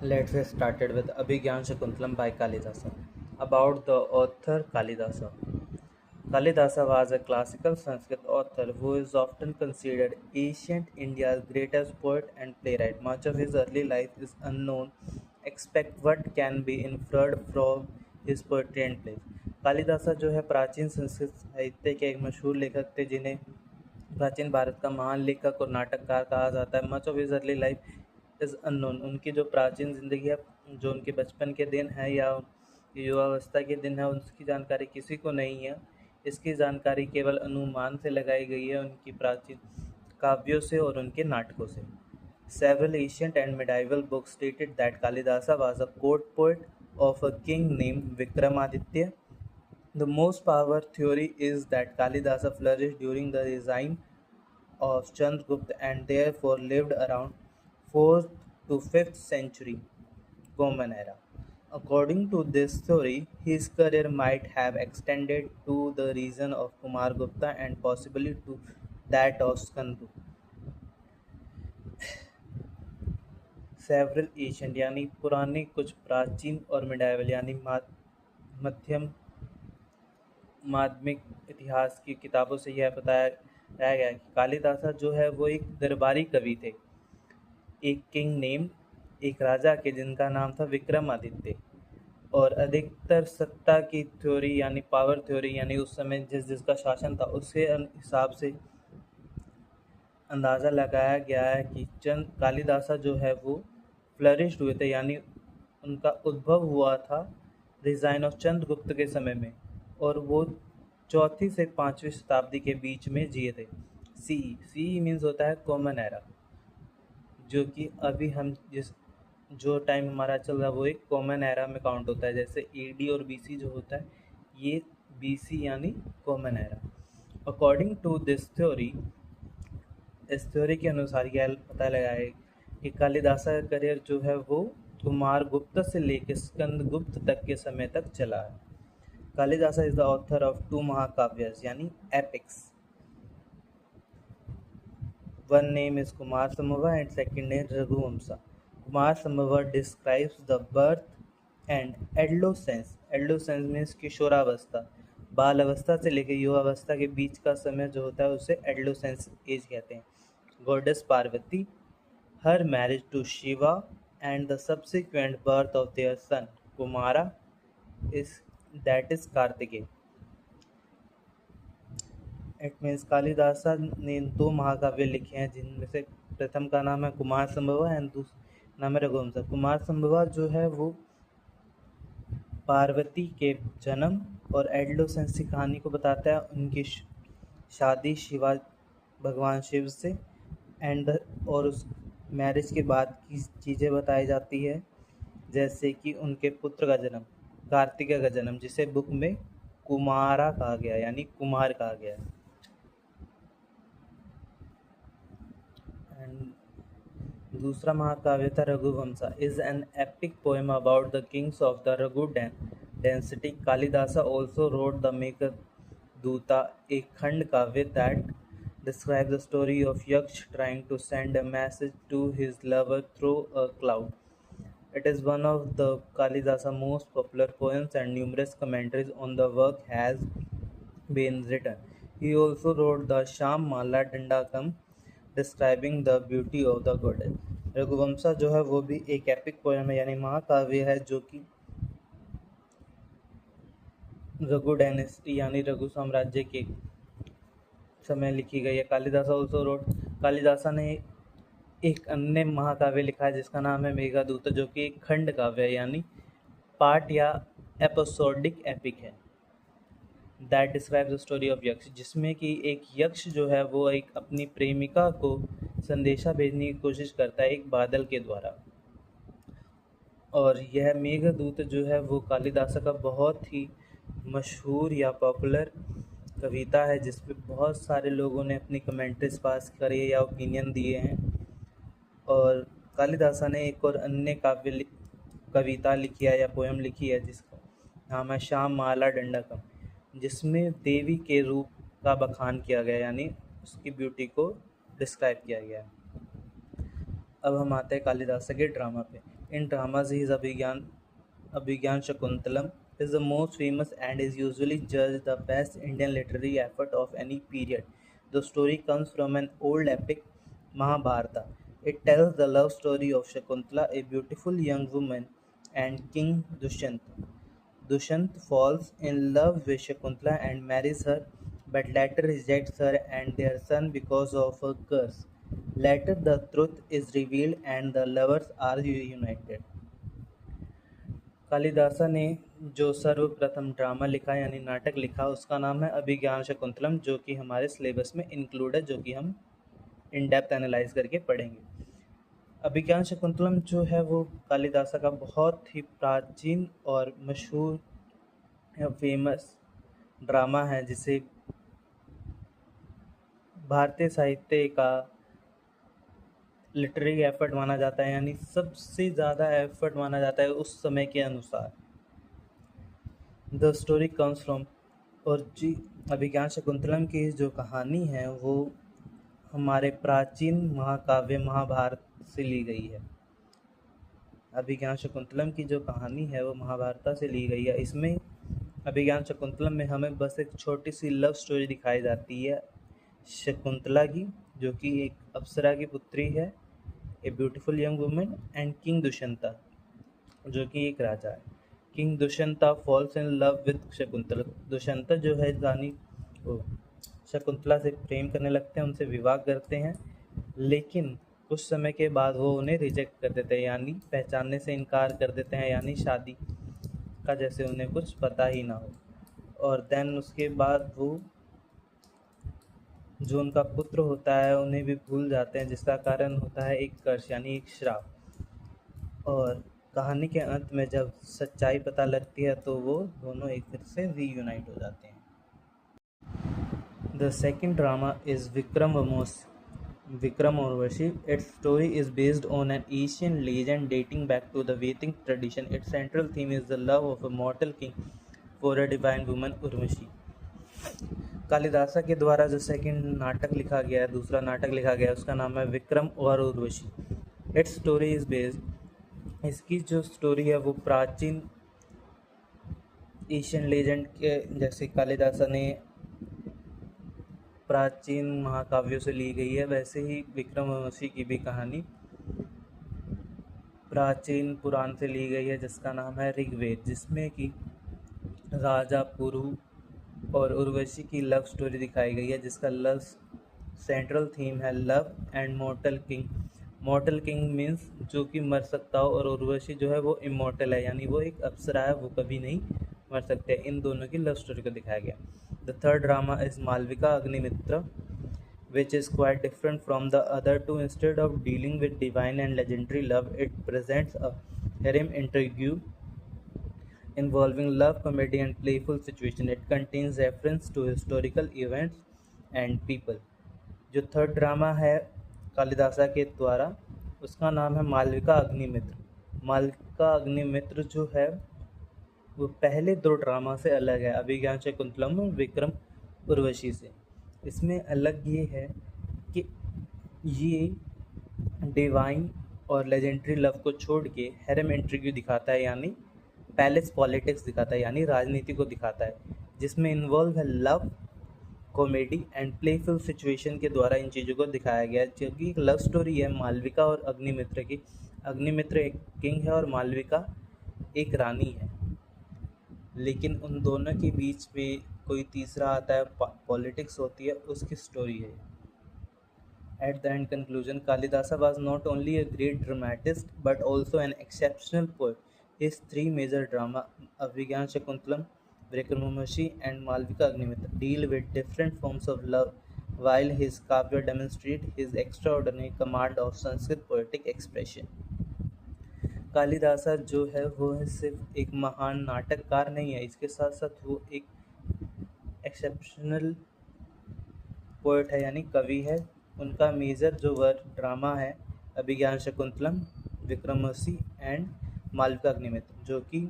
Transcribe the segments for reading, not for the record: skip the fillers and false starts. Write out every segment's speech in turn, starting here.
Let's get started with Abhigyan Shakuntalam by Kalidasa. About the author Kalidasa. Kalidasa was a classical Sanskrit author who is often considered ancient India's greatest poet and playwright. Much of his early life is unknown, except what can be inferred from his poetry and plays. Kalidasa जो है प्राचीन संस्कृत साहित्य के एक मशहूर लेखक थे जिन्हें प्राचीन भारत का महान लेखक और नाटककार कहा जाता है। Much of his early life is unknown. उनकी जो प्राचीन ज़िंदगी है, जो उनके बचपन के दिन है या युवावस्था के दिन है, उसकी जानकारी किसी को नहीं है। इसकी जानकारी केवल अनुमान से लगाई गई है उनकी प्राचीन काव्यों से और उनके नाटकों से। Several ancient and medieval books stated that Kalidasa was a court poet of a king named Vikramaditya. The most power theory is that Kalidasa flourished during the reign of Chandragupta and therefore lived around 4th to 5th century Common Era. According to this theory, his career might have extended to the region of Kumargupta and possibly to that of Skandagupta. Several ancient यानी पुराने, कुछ प्राचीन और medieval यानी मध्यम माध्यमिक इतिहास की किताबों से यह बताया गया कि कालिदासा जो है वो एक दरबारी कवि थे। एक किंग नेम, एक राजा के जिनका नाम था विक्रमादित्य, और अधिकतर सत्ता की थ्योरी यानी पावर थ्योरी यानी उस समय जिसका शासन था उसके हिसाब से अंदाज़ा लगाया गया है कि चंद कालिदासा जो है वो फ्लरिश्ड हुए थे, यानी उनका उद्भव हुआ था रिजाइन ऑफ चंद्रगुप्त के समय में, और वो 4वीं से 5वीं शताब्दी के बीच में जिए थे। सी मीन्स होता है कॉमन एरा, जो कि अभी हम जो टाइम हमारा चल रहा है वो एक कॉमन एरा में काउंट होता है। जैसे एडी और बीसी जो होता है, ये बीसी यानी common era. According to this theory, इस थ्योरी के अनुसार यह पता लगा है कि कालिदासा का करियर जो है वो कुमारगुप्त से लेकर स्कंदगुप्त तक के समय तक चला है। Kalidasa is the author of 2 महाकाव्यस यानी epics. One name is Kumar Sambhava and second name Raghuvamsa. Kumar Sambhava describes the birth and adolescence. Adolescence means किशोरावस्था, बाल अवस्था से लेकर युवावस्था के बीच का समय जो होता है उसे एडोलेसेंस एज कहते हैं। Goddess Parvati, her marriage to Shiva and the subsequent birth of their son Kumara is Kartikeya. It means Kalidasa ने 2 महाकाव्य लिखे हैं जिनमें से प्रथम का नाम है कुमार संभवा एंड दूसरा नाम है रघुवंश। कुमार संभवा जो है वो पार्वती के जन्म और एडोलेसेंस की कहानी को बताता है, उनकी शादी शिवा भगवान शिव से और उस मैरिज के बाद की चीज़ें बताई जाती है, जैसे कि उनके पुत्र का जन्म, कार्तिकेय का जन्म, जिसे बुक में कुमारा कहा गया यानी कुमार कहा गया। दूसरा महाकाव्य था Raghuvamsha is an epic poem about the kings of the Raghu dynasty. Kalidasa also wrote the Meghaduta, एक खंड काव्य that describes the story of Yaksh trying to send a message to his lover through a cloud. It is one of the Kalidasa most popular poems and numerous commentaries on the work has been written. He also wrote the Sham Mala Dandakam describing the beauty of the goddess. Raghuvamsha जो है वो भी एक epic poem है यानी महाकाव्य है जो कि रघु डायनेस्टी यानी रघु साम्राज्य के समय लिखी गई है। कालिदासा ऑल्सो रोड, कालिदासा ने एक अन्य महाकाव्य लिखा है जिसका नाम है मेघदूत, जो कि एक खंड काव्य है यानी पार्ट या एपिसोडिक एपिक है। That describe the story of यक्ष, जिसमें कि एक यक्ष जो है वो एक अपनी प्रेमिका को संदेशा भेजने की कोशिश करता है एक बादल के द्वारा। और यह मेघदूत जो है वो कालिदासा का बहुत ही मशहूर या पॉपुलर कविता है, जिस पे बहुत सारे लोगों ने अपनी कमेंट्रीज पास करी या ओपिनियन दिए हैं। और कालिदासा ने एक और अन्य कविता लिखी है या पोएम लिखी है जिसका नाम है श्याम माला दंडकम, जिसमें देवी के रूप का बखान किया गया यानी उसकी ब्यूटी को डिस्क्राइब किया गया है। अब हम आते हैं कालिदासा के ड्रामा पे। in dramas his Abhigyan Shakuntalam is the most famous and is usually judged the best Indian literary effort of any period. The story comes from an old epic, Mahabharata. It tells the love story of Shakuntala, a beautiful young woman, and King Dushyant. Dushyant falls in love with Shakuntala and marries her, but later rejects her and their son because of a curse. Later, the truth is revealed and the lovers are reunited. Kalidasa ने जो सर्वप्रथम drama लिखा यानी नाटक लिखा उसका नाम है अभिज्ञान शकुंतलम, जो कि हमारे सिलेबस में इंक्लूड है, जो कि हम इन डेप्थ एनालाइज करके पढ़ेंगे। अभिज्ञान शकुंतलम जो है वो कालिदासा का बहुत ही प्राचीन और मशहूर या फेमस ड्रामा है, जिसे भारतीय साहित्य का लिटरेरी एफर्ट माना जाता है, यानी सबसे ज़्यादा एफर्ट माना जाता है उस समय के अनुसार। द स्टोरी कम्स फ्रॉम, और जी अभिज्ञान शकुंतलम की जो कहानी है वो हमारे प्राचीन महाकाव्य महाभारत से ली गई है। अभिज्ञान शकुंतलम की जो कहानी है वो महाभारत से ली गई है। इसमें अभिज्ञान शकुंतलम में हमें बस एक छोटी सी लव स्टोरी दिखाई जाती है शकुंतला की, जो कि एक अप्सरा की पुत्री है, a beautiful young women, and king Dushyanta, जो कि एक राजा है। King Dushyanta falls in love with Shakuntala. Dushyanta जो है रानी वो शकुंतला से प्रेम करने लगते हैं, उनसे विवाह करते हैं, लेकिन कुछ समय के बाद वो उन्हें रिजेक्ट कर देते हैं, यानी पहचानने से इनकार कर देते हैं, यानी शादी का जैसे उन्हें कुछ पता ही ना हो। और देन उसके बाद वो जो उनका पुत्र होता है उन्हें भी भूल जाते हैं, जिसका कारण होता है एक कर्ष यानी एक श्राप। और कहानी के अंत में जब सच्चाई पता लगती है तो वो दोनों एक फिर से रीयूनाइट हो जाते हैं। The second drama is Vikram Urvashi. Its story is based on an Asian legend dating back to the Vedic tradition. Its central theme is the love of a mortal king for a divine woman, Urvashi. Kalidasa के द्वारा जो second नाटक लिखा गया है, दूसरा नाटक लिखा गया है, उसका नाम है विक्रम और Urvashi. It's story is based, इसकी जो स्टोरी है वो प्राचीन एशियन लेजेंड के जैसे कालिदासा ने प्राचीन महाकाव्यों से ली गई है, वैसे ही विक्रम उर्वशी की भी कहानी प्राचीन पुराण से ली गई है, जिसका नाम है ऋग्वेद, जिसमें कि राजा पुरु और उर्वशी की लव स्टोरी दिखाई गई है, जिसका लव सेंट्रल थीम है love and मॉर्टल king. मॉर्टल king means जो कि मर सकता हो, और उर्वशी जो है वो इमॉर्टल है, यानी वो एक अप्सरा है, वो कभी नहीं मर सकते। इन दोनों की लव स्टोरी को दिखाया गया। The third drama is Malavika Agnimitra, which is quite different from the other two. Instead of dealing with divine and legendary love, it presents a harem intrigue involving love, comedy, and playful situation. It contains reference to historical events and people. जो third drama है कालिदासा के द्वारा, उसका नाम है मालविका अग्निमित्र। मालविका अग्निमित्र जो है वो पहले दो ड्रामा से अलग है, अभिज्ञान शकुंतलम और विक्रम उर्वशी से। इसमें अलग ये है कि ये डिवाइन और लेजेंडरी लव को छोड़ के हैरम इंट्रिग्यू दिखाता है, यानी पैलेस पॉलिटिक्स दिखाता है, यानी राजनीति को दिखाता है, जिसमें इन्वॉल्व है love, comedy and playful situation के द्वारा इन चीज़ों को दिखाया गया है। क्योंकि एक लव स्टोरी है मालविका और अग्निमित्र की। अग्निमित्र एक किंग है और मालविका एक रानी है, लेकिन उन दोनों के बीच में कोई तीसरा आता है, पॉलिटिक्स होती है, उसकी स्टोरी है। At the end conclusion, Kalidasa was not only a great dramatist but also an exceptional poet. His three major drama, Abhigyan Shakuntalam, Vikramorshi, and Malvika Agnimitra, deal with different forms of love, while his kavya demonstrate his extraordinary command of Sanskrit poetic expression. Kalidasa जो है वो सिर्फ एक महान नाटककार नहीं है, इसके साथ साथ वो एक एक्सेप्शनल पोएट है, यानी कवि है। उनका मेजर जो वर्क ड्रामा है अभिज्ञान शकुंतलम, विक्रमोर्वशी एंड मालविका अग्निमित्र, जो कि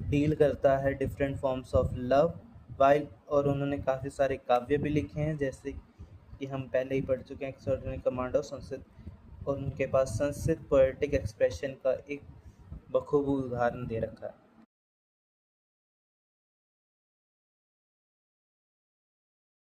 डील करता है different forms of love while, और उन्होंने काफ़ी सारे काव्य भी लिखे हैं, जैसे कि हम पहले ही पढ़ चुके हैं एक्स्ट्राऑर्डिनरी कमांड ऑफ संस्कृत, और उनके पास संस्कृत पोएटिक एक्सप्रेशन का एक बखूबी उदाहरण दे रखा है।